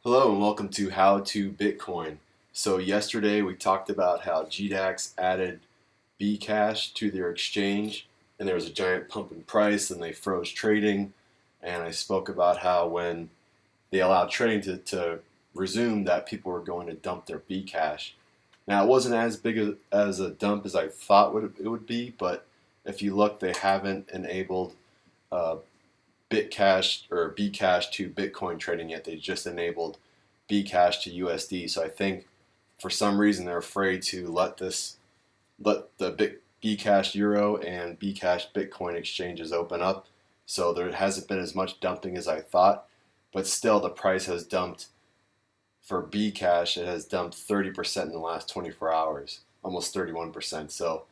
Hello and welcome to How to Bitcoin. So yesterday we talked about how GDAX added Bcash to their exchange and there was a giant pump in price and they froze trading. And I spoke about how when they allowed trading to resume that people were going to dump their Bcash. Now it wasn't as big as a dump as I thought it would be, but if you look, they haven't enabled uh, Bitcash or Bcash to Bitcoin trading yet. They just enabled Bcash to USD. So I think for some reason they're afraid to let the Bcash Euro and Bcash Bitcoin exchanges open up. So there hasn't been as much dumping as I thought, but still the price has dumped for Bcash. It has dumped 30% in the last 24 hours, almost 31%. So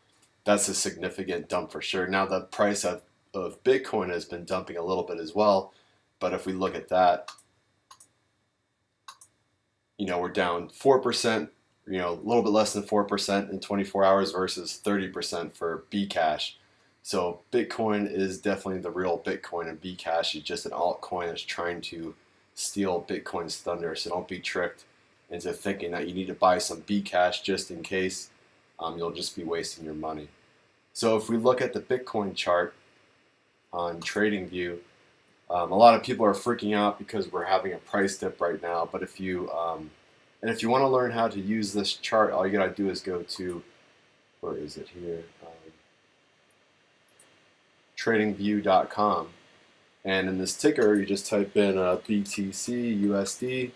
that's a significant dump for sure. Now the price of Bitcoin has been dumping a little bit as well, but if we look at that, we're down 4%, a little bit less than 4% in 24 hours versus 30% for Bcash. So Bitcoin is definitely the real Bitcoin, and Bcash is just an altcoin that's trying to steal Bitcoin's thunder. So don't be tricked into thinking that you need to buy some Bcash just in case. You'll just be wasting your money. So if we look at the Bitcoin chart on TradingView, a lot of people are freaking out because we're having a price dip right now. But if you want to learn how to use this chart, all you gotta do is go to, where is it here? TradingView.com, and in this ticker, you just type in BTC USD,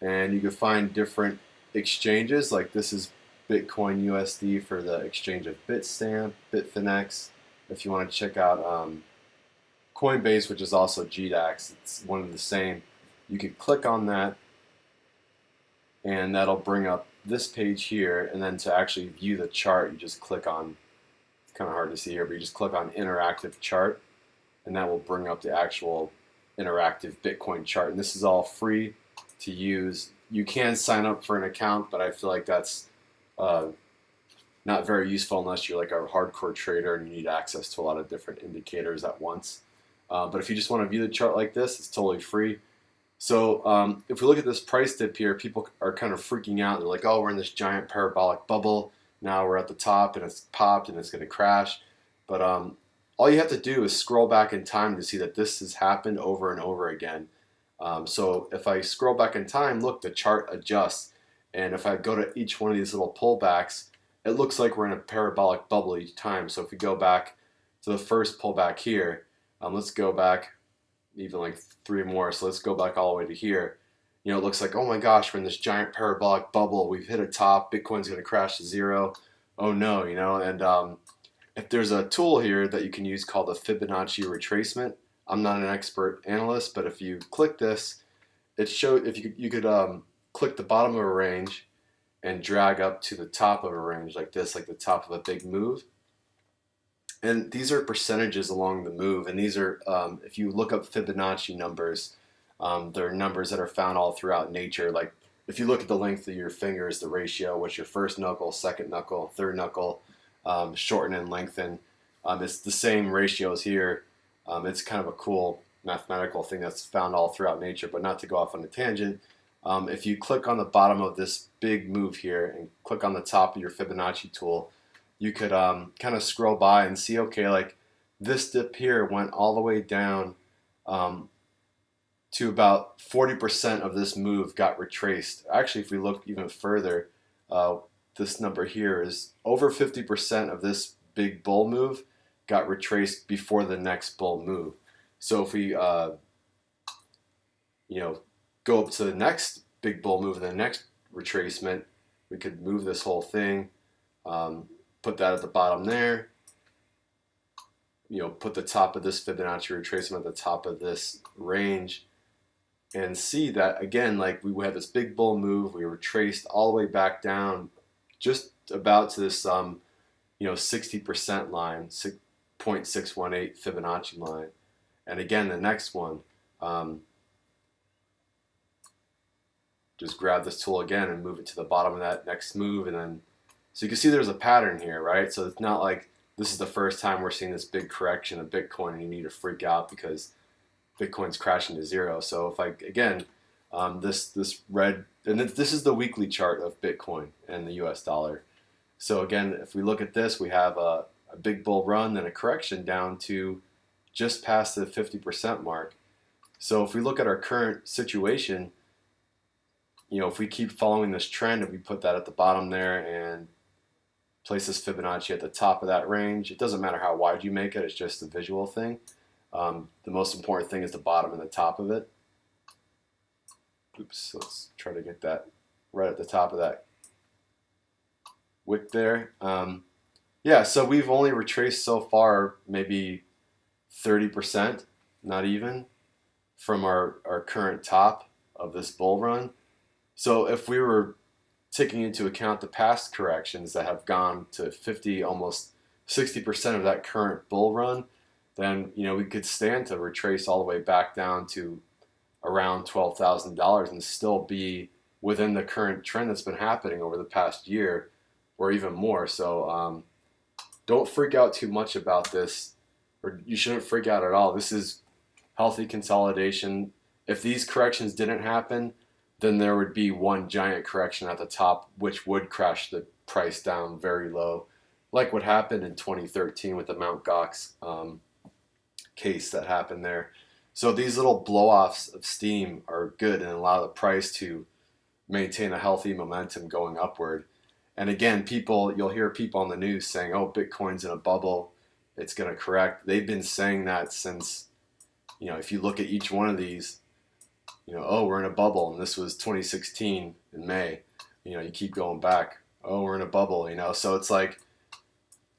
and you can find different exchanges. Like this is Bitcoin USD for the exchange of Bitstamp, Bitfinex. If you want to check out Coinbase, which is also GDAX, it's one of the same. You can click on that, and that'll bring up this page here. And then to actually view the chart, you just click on, it's kind of hard to see here, but you just click on interactive chart, and that will bring up the actual interactive Bitcoin chart. And this is all free to use. You can sign up for an account, but I feel like that's not very useful unless you're like a hardcore trader and you need access to a lot of different indicators at once. But if you just want to view the chart like this, it's totally free. So if we look at this price dip here, people are kind of freaking out. They're like, oh, we're in this giant parabolic bubble. Now we're at the top and it's popped and it's going to crash. But all you have to do is scroll back in time to see that this has happened over and over again. So if I scroll back in time, look, the chart adjusts. And if I go to each one of these little pullbacks, it looks like we're in a parabolic bubble each time. So if we go back to the first pullback here, let's go back even like 3 more. So let's go back all the way to here. It looks like, oh my gosh, we're in this giant parabolic bubble. We've hit a top. Bitcoin's going to crash to zero. Oh no, And if there's a tool here that you can use called the Fibonacci retracement, I'm not an expert analyst, but if you click this, it shows if you could click the bottom of a range and drag up to the top of a range like this, like the top of a big move. And these are percentages along the move. And these are, if you look up Fibonacci numbers, they're numbers that are found all throughout nature. Like if you look at the length of your fingers, the ratio, what's your first knuckle, second knuckle, third knuckle, shorten and lengthen. It's the same ratios here. It's kind of a cool mathematical thing that's found all throughout nature, but not to go off on a tangent. If you click on the bottom of this big move here and click on the top of your Fibonacci tool, you could kind of scroll by and see, okay, like this dip here went all the way down to about 40% of this move got retraced. Actually, if we look even further, this number here is over 50% of this big bull move got retraced before the next bull move. So if we go up to the next big bull move and the next retracement, we could move this whole thing, put that at the bottom there, put the top of this Fibonacci retracement at the top of this range, and see that again, like we had this big bull move, we retraced all the way back down just about to this 60% line, 0.618 Fibonacci line. And again, the next one, just grab this tool again and move it to the bottom of that next move. And then, so you can see there's a pattern here, right? So it's not like this is the first time we're seeing this big correction of Bitcoin and you need to freak out because Bitcoin's crashing to zero. So if I, again, This red, and this is the weekly chart of Bitcoin and the U.S. dollar. So again, if we look at this, we have a big bull run, then a correction down to just past the 50% mark. So if we look at our current situation, if we keep following this trend and we put that at the bottom there and place this Fibonacci at the top of that range, it doesn't matter how wide you make it, it's just a visual thing. The most important thing is the bottom and the top of it. Oops, let's try to get that right at the top of that wick there. Yeah, so we've only retraced so far maybe 30%, not even, from our current top of this bull run. So if we were taking into account the past corrections that have gone to 50, almost 60% of that current bull run, then we could stand to retrace all the way back down to around $12,000 and still be within the current trend that's been happening over the past year, or even more. So don't freak out too much about this, or you shouldn't freak out at all. This is healthy consolidation. If these corrections didn't happen, then there would be one giant correction at the top, which would crash the price down very low, like what happened in 2013 with the Mt. Gox case that happened there. So these little blow-offs of steam are good and allow the price to maintain a healthy momentum going upward. And again, you'll hear people on the news saying, oh, Bitcoin's in a bubble, it's going to correct. They've been saying that since, if you look at each one of these, oh, we're in a bubble, and this was 2016 in May. You keep going back, oh, we're in a bubble, So it's like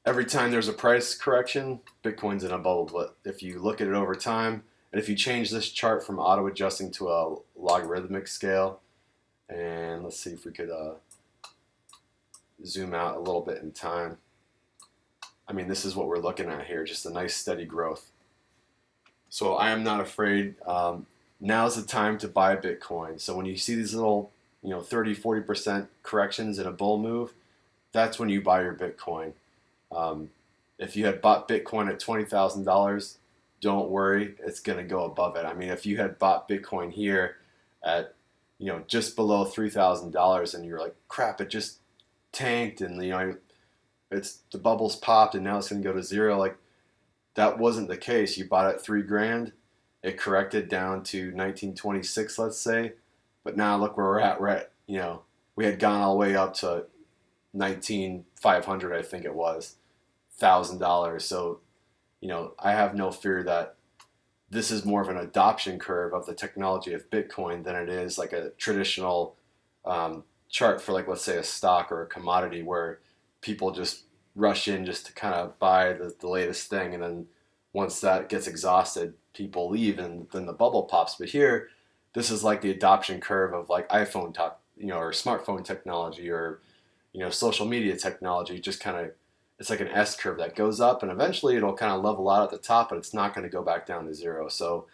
every time there's a price correction, Bitcoin's in a bubble. But if you look at it over time, and if you change this chart from auto-adjusting to a logarithmic scale, and let's see if we could zoom out a little bit in time. I mean, this is what we're looking at here, just a nice steady growth. So I am not afraid. Now's the time to buy Bitcoin. So when you see these little, 30, 40% corrections in a bull move, that's when you buy your Bitcoin. If you had bought Bitcoin at $20,000, don't worry, it's going to go above it. I mean, if you had bought Bitcoin here at, just below $3,000 and you're like, crap, it just tanked and, the bubbles popped and now it's going to go to zero. Like, that wasn't the case. You bought it at $3,000. It corrected down to 1926, let's say. But now look where we're at. We're at, we had gone all the way up to 19,500, I think it was, $1,000. So, I have no fear that this is more of an adoption curve of the technology of Bitcoin than it is like a traditional chart for, like, let's say a stock or a commodity where people just rush in just to kind of buy the latest thing, and then once that gets exhausted, people leave and then the bubble pops. But here, this is like the adoption curve of like iPhone or smartphone technology or social media technology. Just kind of, it's like an S curve that goes up and eventually it'll kind of level out at the top, but it's not going to go back down to zero. So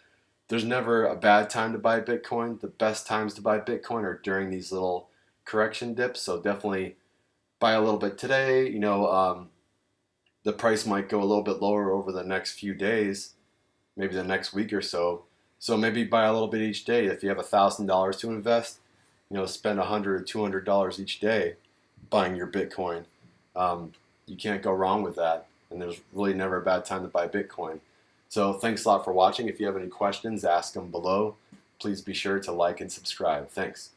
there's never a bad time to buy Bitcoin. The best times to buy Bitcoin are during these little correction dips. So definitely buy a little bit today. The price might go a little bit lower over the next few days, maybe the next week or so. So maybe buy a little bit each day. If you have $1,000 to invest, spend $100 or $200 each day buying your Bitcoin. You can't go wrong with that. And there's really never a bad time to buy Bitcoin. So thanks a lot for watching. If you have any questions, ask them below. Please be sure to like and subscribe. Thanks.